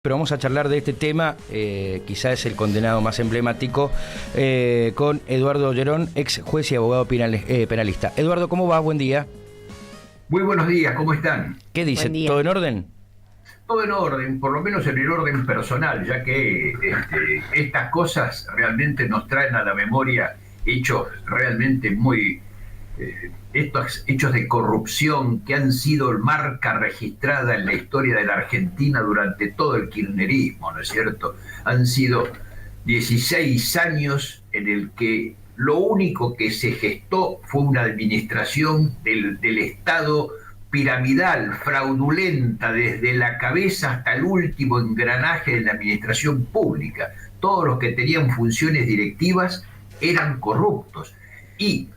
Pero vamos a charlar de este tema, quizás es el condenado más emblemático, con Eduardo Llerón, ex juez y abogado penalista. Eduardo, ¿cómo vas? Buen día. Muy buenos días, ¿cómo están? ¿Qué dice? ¿Todo en orden? Todo en orden, por lo menos en el orden personal, ya que estas cosas realmente nos traen a la memoria hechos realmente muy... estos hechos de corrupción que han sido marca registrada en la historia de la Argentina durante todo el kirchnerismo, ¿no es cierto? Han sido 16 años en el que lo único que se gestó fue una administración del Estado piramidal, fraudulenta, desde la cabeza hasta el último engranaje de la administración pública. Todos los que tenían funciones directivas eran corruptos. Y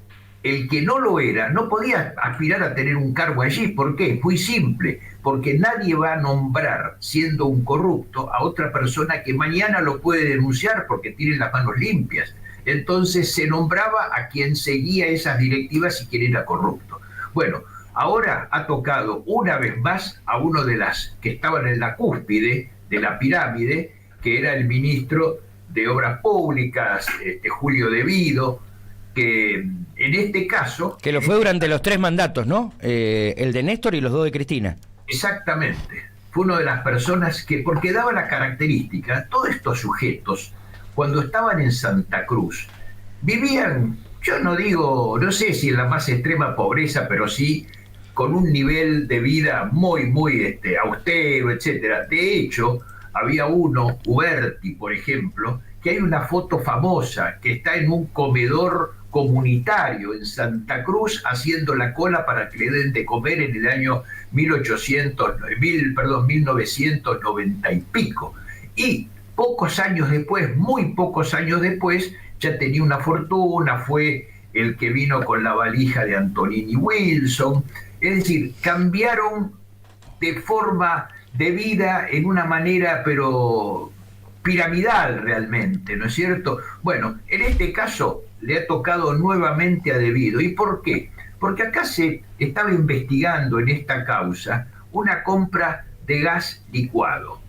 el que no lo era no podía aspirar a tener un cargo allí. ¿Por qué? Muy simple, porque nadie va a nombrar, siendo un corrupto, a otra persona que mañana lo puede denunciar porque tiene las manos limpias. Entonces se nombraba a quien seguía esas directivas y quien era corrupto. Bueno, ahora ha tocado una vez más a uno de las que estaban en la cúspide de la pirámide, que era el ministro de Obras Públicas, Julio De Vido, que en este caso... Que lo fue durante los 3 mandatos, ¿no? El de Néstor y los 2 de Cristina. Exactamente. Fue una de las personas que, porque daba la característica, todos estos sujetos, cuando estaban en Santa Cruz, vivían, yo no digo, no sé si en la más extrema pobreza, pero sí con un nivel de vida muy, muy austero, etcétera. De hecho, había uno, Uberti, por ejemplo, que hay una foto famosa que está en un comedor comunitario en Santa Cruz haciendo la cola para que le den de comer en el año 1990 y pico. Y pocos años después, muy pocos años después, ya tenía una fortuna, fue el que vino con la valija de Antonini Wilson. Es decir, cambiaron de forma de vida en una manera, pero piramidal realmente, ¿no es cierto? Bueno, en este caso le ha tocado nuevamente a De Vido. ¿Y por qué? Porque acá se estaba investigando en esta causa una compra de gas licuado.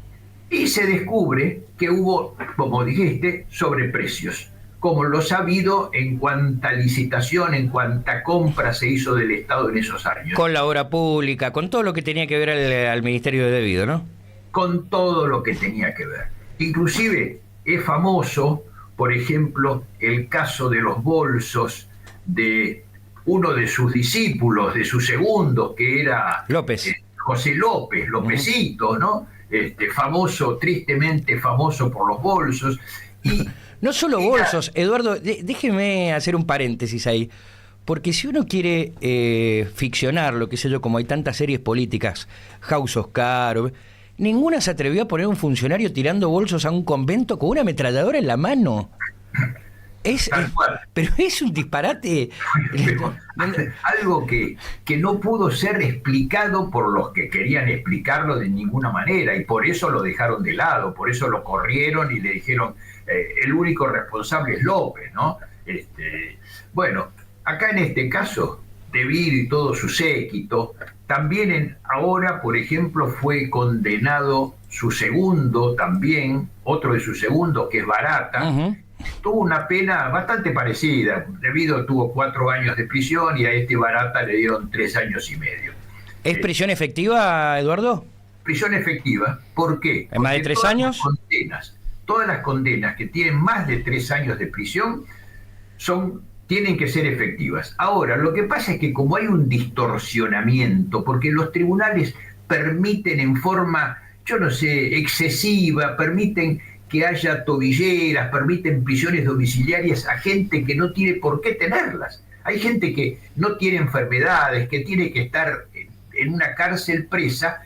Y se descubre que hubo, como dijiste, sobreprecios, como los ha habido en cuanta licitación, en cuanta compra se hizo del Estado en esos años. Con la obra pública, con todo lo que tenía que ver al Ministerio de De Vido, ¿no? Con todo lo que tenía que ver. Inclusive es famoso, por ejemplo, el caso de los bolsos de uno de sus discípulos, de sus segundos, que era López. José López, Lópezito, ¿no? Famoso, tristemente famoso por los bolsos. Y no solo bolsos, Eduardo, déjeme hacer un paréntesis ahí. Porque si uno quiere ficcionar, lo que sé yo, como hay tantas series políticas, House of Cards, ninguna se atrevió a poner un funcionario tirando bolsos a un convento con una ametralladora en la mano. Pero es un disparate. Algo que no pudo ser explicado por los que querían explicarlo de ninguna manera, y por eso lo dejaron de lado, por eso lo corrieron y le dijeron el único responsable es López, ¿no? Bueno, acá en este caso, De Vido y todo su séquito, también ahora, por ejemplo, fue condenado su segundo también, otro de sus segundos, que es Barata. Tuvo una pena bastante parecida. De Vido tuvo 4 años de prisión y a Barata le dieron 3 años y medio. ¿Es prisión efectiva, Eduardo? Prisión efectiva. ¿Por qué? ¿En más de 3 años? Todas las condenas que tienen más de 3 años de prisión tienen que ser efectivas. Ahora, lo que pasa es que como hay un distorsionamiento, porque los tribunales permiten en forma, yo no sé, excesiva, permiten que haya tobilleras, permiten prisiones domiciliarias a gente que no tiene por qué tenerlas. Hay gente que no tiene enfermedades, que tiene que estar en una cárcel presa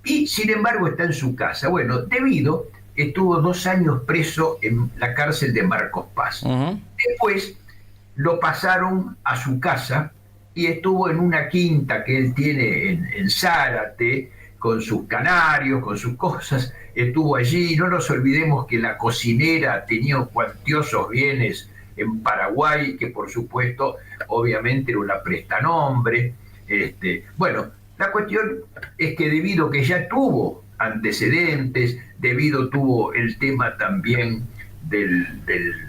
y sin embargo está en su casa. Bueno, De Vido estuvo 2 años preso en la cárcel de Marcos Paz. Después lo pasaron a su casa y estuvo en una quinta que él tiene en Zárate, con sus canarios, con sus cosas, estuvo allí. No nos olvidemos que la cocinera tenía cuantiosos bienes en Paraguay, que por supuesto, obviamente era una prestanombre. Bueno, la cuestión es que debido a que ya tuvo antecedentes, debido tuvo el tema también del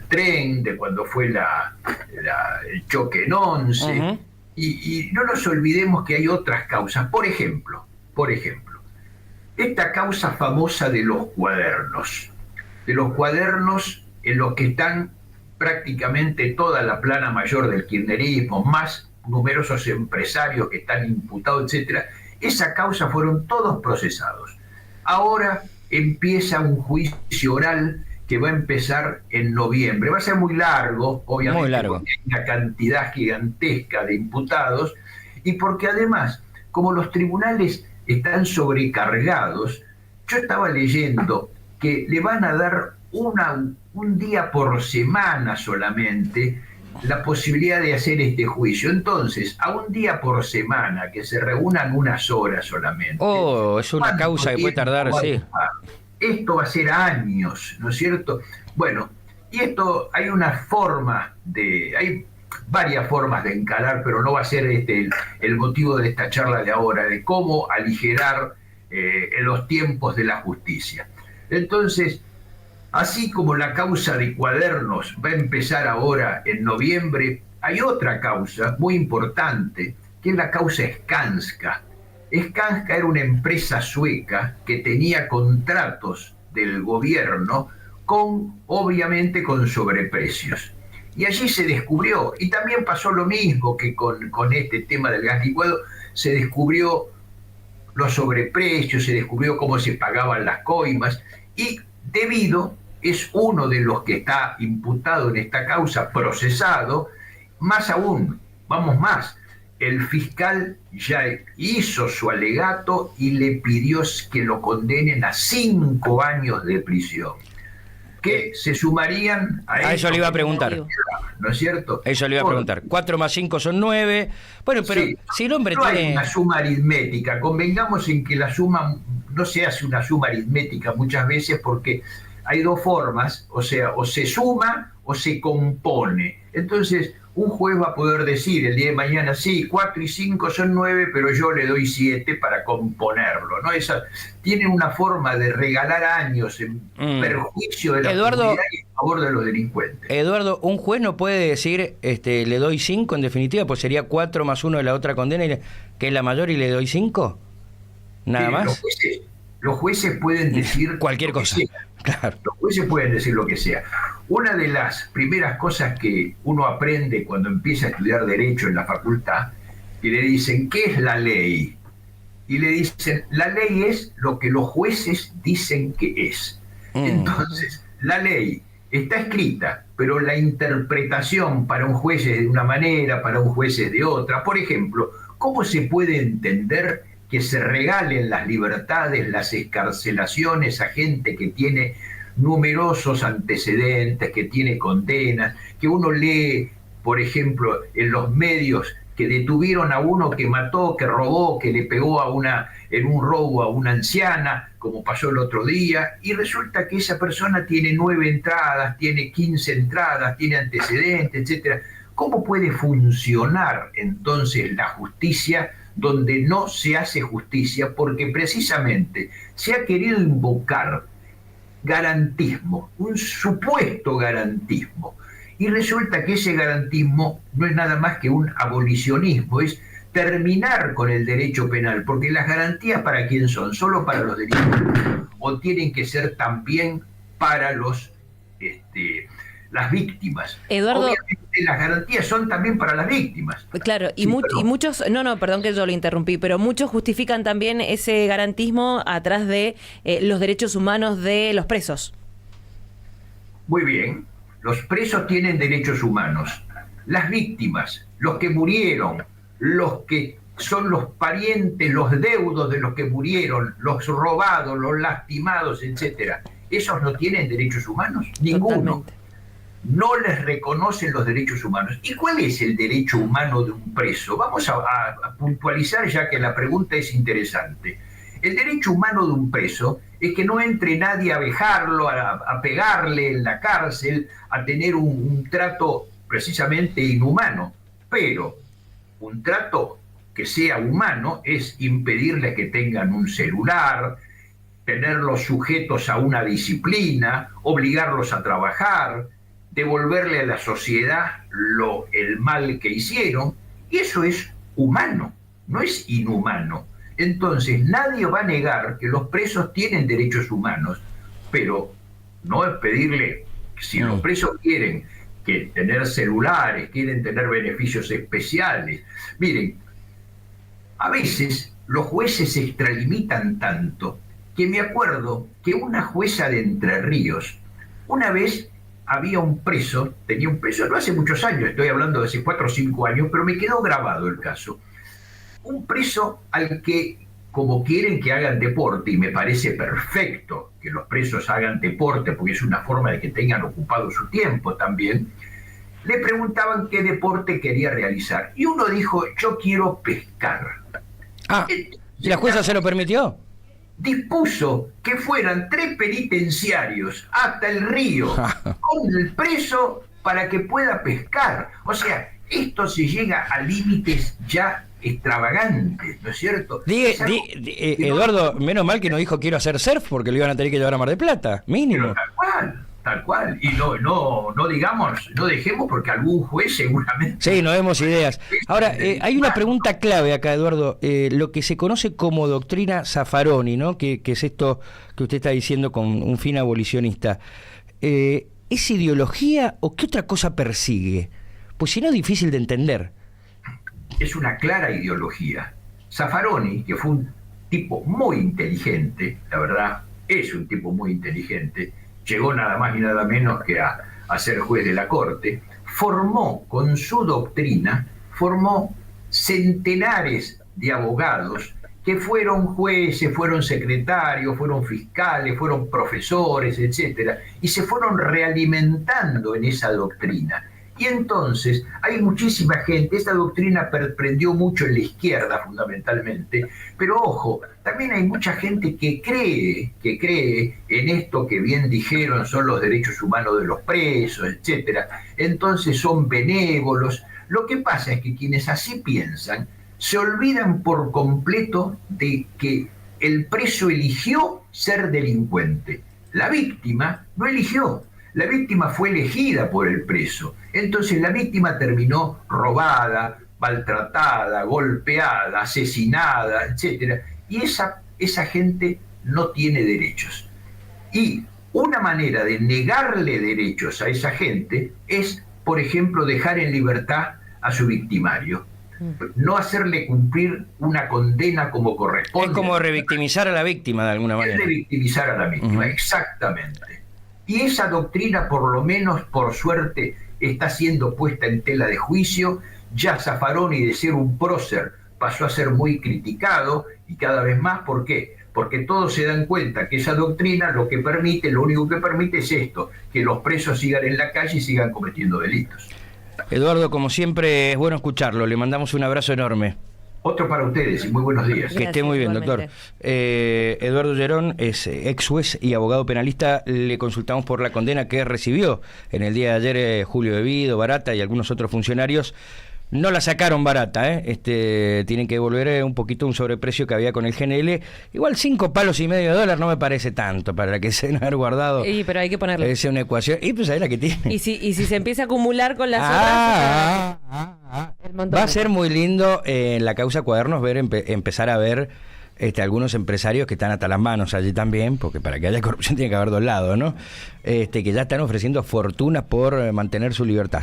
tren, de cuando fue el choque en Once, Ujú. y no nos olvidemos que hay otras causas. Por ejemplo, esta causa famosa de los cuadernos en los que están prácticamente toda la plana mayor del kirchnerismo, más numerosos empresarios que están imputados, etcétera. Esa causa fueron todos procesados. Ahora empieza un juicio oral que va a empezar en noviembre. Va a ser muy largo, obviamente, Muy largo. porque hay una cantidad gigantesca de imputados y porque además, como los tribunales están sobrecargados, yo estaba leyendo que le van a dar un día por semana solamente la posibilidad de hacer este juicio. Entonces, a un día por semana, que se reúnan unas horas solamente. Oh, es una ¿cuánto causa que puede tiempo tardar, va a sí. ocupar? Esto va a ser años, ¿no es cierto? Bueno, y esto hay hay varias formas de encarar, pero no va a ser el motivo de esta charla de ahora, de cómo aligerar en los tiempos de la justicia. Entonces, así como la causa de Cuadernos va a empezar ahora en noviembre, hay otra causa muy importante, que es la causa Skanska. Skanska era una empresa sueca que tenía contratos del gobierno obviamente con sobreprecios. Y allí se descubrió, y también pasó lo mismo que con este tema del gas licuado, se descubrió los sobreprecios, se descubrió cómo se pagaban las coimas, y es uno de los que está imputado en esta causa, procesado. Más aún, vamos más, el fiscal ya hizo su alegato y le pidió que lo condenen a 5 años de prisión, que se sumarían A eso le iba a preguntar. ¿no es cierto? Eso le iba a preguntar. 4 más 5 son 9. Bueno, pero Sí, si el hombre no hay tiene... una suma aritmética. Convengamos en que la suma no se hace una suma aritmética muchas veces porque hay dos formas, o sea, o se suma o se compone. Entonces, un juez va a poder decir el día de mañana, sí, 4 y 5 son 9, pero yo le doy 7 para componerlo, ¿no? Tienen una forma de regalar años en perjuicio de la comunidad y en favor de los delincuentes. Eduardo, un juez no puede decir, le doy 5 en definitiva, pues sería 4 más 1 de la otra condena, que es la mayor, y le doy 5. Nada más. Los jueces pueden decir cualquier cosa. Claro. Los jueces pueden decir lo que sea. Una de las primeras cosas que uno aprende cuando empieza a estudiar Derecho en la facultad, que le dicen, ¿qué es la ley? Y le dicen, la ley es lo que los jueces dicen que es. Entonces, la ley está escrita, pero la interpretación para un juez es de una manera, para un juez es de otra. Por ejemplo, ¿cómo se puede entender que se regalen las libertades, las excarcelaciones a gente que tiene numerosos antecedentes, que tiene condenas, que uno lee, por ejemplo, en los medios que detuvieron a uno que mató, que robó, que le pegó en un robo a una anciana, como pasó el otro día, y resulta que esa persona tiene 9 entradas, tiene 15 entradas, tiene antecedentes, etcétera? ¿Cómo puede funcionar entonces la justicia donde no se hace justicia? Porque precisamente se ha querido invocar garantismo, un supuesto garantismo, y resulta que ese garantismo no es nada más que un abolicionismo, es terminar con el derecho penal, porque las garantías ¿para quién son? ¿Solo para los delincuentes o tienen que ser también para las víctimas? Eduardo, obviamente las garantías son también para las víctimas. Claro, y muchos, no, perdón que yo lo interrumpí, pero muchos justifican también ese garantismo atrás de los derechos humanos de los presos. Muy bien, los presos tienen derechos humanos. Las víctimas, los que murieron, los que son los parientes, los deudos de los que murieron, los robados, los lastimados, etcétera, ¿esos no tienen derechos humanos? Ninguno. Totalmente. No les reconocen los derechos humanos. ¿Y cuál es el derecho humano de un preso? Vamos a puntualizar, ya que la pregunta es interesante. El derecho humano de un preso es que no entre nadie a vejarlo, a pegarle en la cárcel, a tener un trato precisamente inhumano. Pero un trato que sea humano es impedirles que tengan un celular, tenerlos sujetos a una disciplina, obligarlos a trabajar, devolverle a la sociedad el mal que hicieron, y eso es humano, no es inhumano. Entonces nadie va a negar que los presos tienen derechos humanos, pero no es pedirle, si los presos quieren tener celulares, quieren tener beneficios especiales. Miren, a veces los jueces se extralimitan tanto que me acuerdo que una jueza de Entre Ríos, una vez había un preso, tenía un preso, no hace muchos años, estoy hablando de hace 4 o 5 años, pero me quedó grabado el caso. Un preso al que, como quieren que hagan deporte, y me parece perfecto que los presos hagan deporte porque es una forma de que tengan ocupado su tiempo también, le preguntaban qué deporte quería realizar. Y uno dijo, yo quiero pescar. ¿Y la jueza se lo permitió? Dispuso que fueran 3 penitenciarios hasta el río con el preso para que pueda pescar. O sea, esto se llega a límites ya extravagantes, ¿no es cierto? Eduardo, menos mal que no dijo quiero hacer surf porque lo iban a tener que llevar a Mar del Plata, mínimo. Pero tal cual. Y no digamos, no dejemos porque algún juez seguramente... Sí, no demos ideas. Ahora, hay una pregunta clave acá, Eduardo. Lo que se conoce como doctrina Zaffaroni, ¿no? Que es esto que usted está diciendo con un fin abolicionista. ¿Es ideología o qué otra cosa persigue? Pues si no, es difícil de entender. Es una clara ideología. Zaffaroni, que fue un tipo muy inteligente, la verdad, es un tipo muy inteligente, llegó nada más y nada menos que a ser juez de la corte, formó con su doctrina, formó centenares de abogados que fueron jueces, fueron secretarios, fueron fiscales, fueron profesores, etcétera, y se fueron realimentando en esa doctrina. Y entonces hay muchísima gente, esta doctrina prendió mucho en la izquierda fundamentalmente, pero ojo, también hay mucha gente que cree en esto que bien dijeron son los derechos humanos de los presos, etcétera. Entonces son benévolos. Lo que pasa es que quienes así piensan se olvidan por completo de que el preso eligió ser delincuente. La víctima no eligió. La víctima fue elegida por el preso. Entonces la víctima terminó robada, maltratada, golpeada, asesinada, etc. Y esa gente no tiene derechos. Y una manera de negarle derechos a esa gente es, por ejemplo, dejar en libertad a su victimario. No hacerle cumplir una condena como corresponde. Es como revictimizar a la víctima de alguna manera. Es revictimizar a la víctima, exactamente. Y esa doctrina, por lo menos, por suerte, está siendo puesta en tela de juicio. Ya Zaffaroni, de ser un prócer, pasó a ser muy criticado, y cada vez más. ¿Por qué? Porque todos se dan cuenta que esa doctrina lo único que permite es esto, que los presos sigan en la calle y sigan cometiendo delitos. Eduardo, como siempre, es bueno escucharlo. Le mandamos un abrazo enorme. Otro para ustedes y muy buenos días. Gracias, que esté muy bien, igualmente. Doctor. Eduardo Llerón es ex juez y abogado penalista. Le consultamos por la condena que recibió en el día de ayer Julio Devido, Barata y algunos otros funcionarios. No la sacaron barata, tienen que devolver un poquito un sobreprecio que había con el GNL. Igual $5,5 palos no me parece tanto para que se haber guardado. Pero hay que ponerle. Es una ecuación. Y pues ahí la que tiene. Y si se empieza a acumular con las otras. Va a ser muy lindo en la causa Cuadernos empezar a ver algunos empresarios que están hasta las manos allí también, porque para que haya corrupción tiene que haber dos lados, ¿no? Que ya están ofreciendo fortunas por mantener su libertad.